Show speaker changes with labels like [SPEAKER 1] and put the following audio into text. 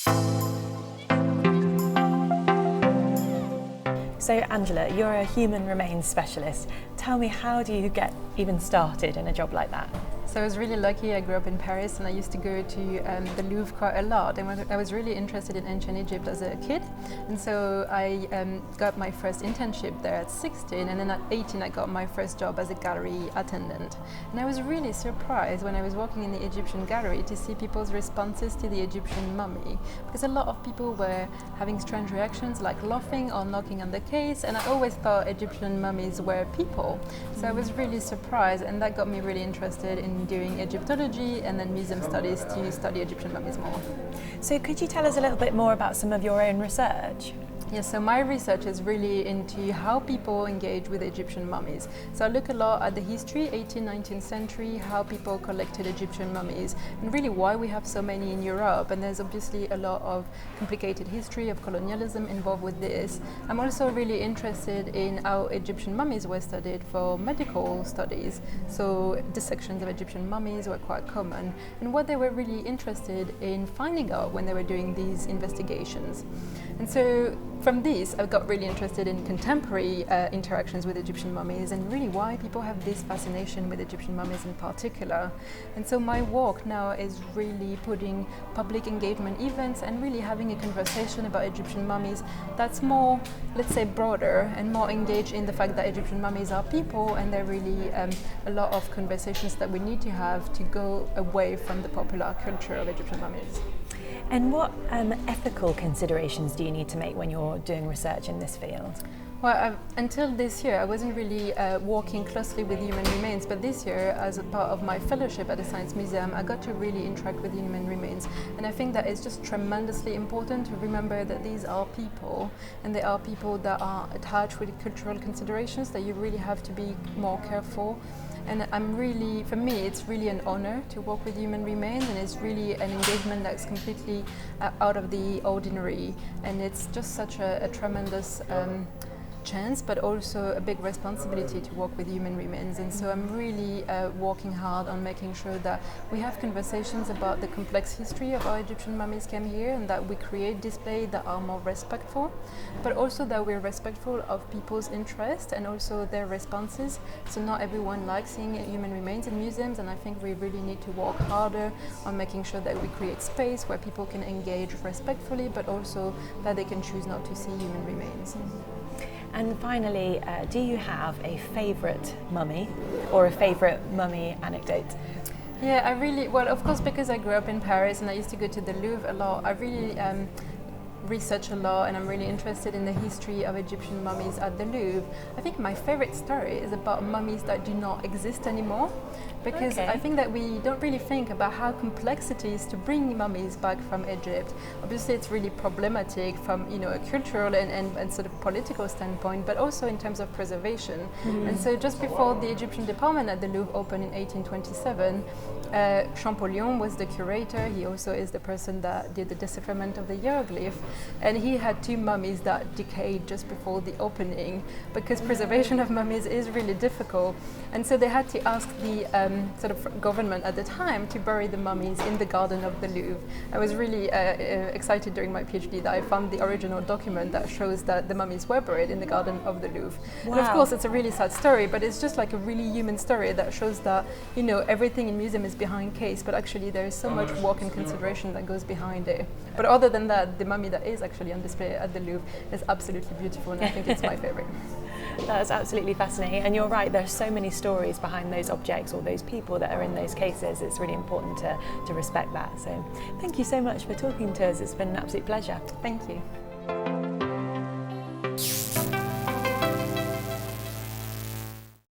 [SPEAKER 1] So Angela, you're a human remains specialist. Tell me, how do you get even started in a job like that?
[SPEAKER 2] So I was really lucky. I grew up in Paris and I used to go to the Louvre quite a lot, and I was really interested in ancient Egypt as a kid, and so I got my first internship there at 16, and then at 18 I got my first job as a gallery attendant. And I was really surprised when I was walking in the Egyptian gallery to see people's responses to the Egyptian mummy, because a lot of people were having strange reactions like laughing or knocking on the case, and I always thought Egyptian mummies were people. So I was really surprised, and that got me really interested in doing Egyptology and then museum studies to study Egyptian mummies more.
[SPEAKER 1] So could you tell us a little bit more about some of your own research?
[SPEAKER 2] Yes, so my research is really into how people engage with Egyptian mummies. So I look a lot at the history, 18th, 19th century, how people collected Egyptian mummies, and really why we have so many in Europe. And there's obviously a lot of complicated history of colonialism involved with this. I'm also really interested in how Egyptian mummies were studied for medical studies. So dissections of Egyptian mummies were quite common, and what they were really interested in finding out when they were doing these investigations. And so from this, I got really interested in contemporary interactions with Egyptian mummies, and really why people have this fascination with Egyptian mummies in particular. And so my work now is really putting public engagement events and really having a conversation about Egyptian mummies that's more, let's say, broader and more engaged in the fact that Egyptian mummies are people, and there are really a lot of conversations that we need to have to go away from the popular culture of Egyptian mummies.
[SPEAKER 1] And what ethical considerations do you need to make when you're doing research in this field?
[SPEAKER 2] Well, until this year, I wasn't really working closely with human remains, but this year, as a part of my fellowship at the Science Museum, I got to really interact with human remains. And I think that it's just tremendously important to remember that these are people, and they are people that are attached with cultural considerations that you really have to be more careful. And for me, it's really an honor to work with human remains, and it's really an engagement that's completely out of the ordinary. And it's just such a tremendous chance, but also a big responsibility to work with human remains. And so I'm really working hard on making sure that we have conversations about the complex history of how Egyptian mummies came here, and that we create displays that are more respectful, but also that we're respectful of people's interest and also their responses. So not everyone likes seeing human remains in museums, and I think we really need to work harder on making sure that we create space where people can engage respectfully, but also that they can choose not to see human remains.
[SPEAKER 1] And finally, do you have a favourite mummy or a favourite mummy anecdote?
[SPEAKER 2] Yeah, well, of course, because I grew up in Paris and I used to go to the Louvre a lot, I really research a lot, and I'm really interested in the history of Egyptian mummies at the Louvre. I think my favorite story is about mummies that do not exist anymore, because I think that we don't really think about how complex it is to bring mummies back from Egypt. Obviously it's really problematic from a cultural and sort of political standpoint, but also in terms of preservation. And so just before the Egyptian department at the Louvre opened in 1827, Champollion was the curator. He also is the person that did the decipherment of the hieroglyph, and he had two mummies that decayed just before the opening, because preservation of mummies is really difficult. And so they had to ask the sort of government at the time to bury the mummies in the garden of the Louvre. I was really excited during my PhD that I found the original document that shows that the mummies were buried in the garden of the Louvre. Wow. And of course it's a really sad story, but it's just like a really human story that shows that everything in museum is behind case, but actually there is so much work and consideration that goes behind it. But other than that, the mummy that is actually on display at the Louvre is absolutely beautiful, and I think it's my favorite.
[SPEAKER 1] That's absolutely fascinating, and you're right, there's so many stories behind those objects or those people that are in those cases. It's really important to respect that. So thank you so much for talking to us. It's been an absolute pleasure.
[SPEAKER 2] Thank you.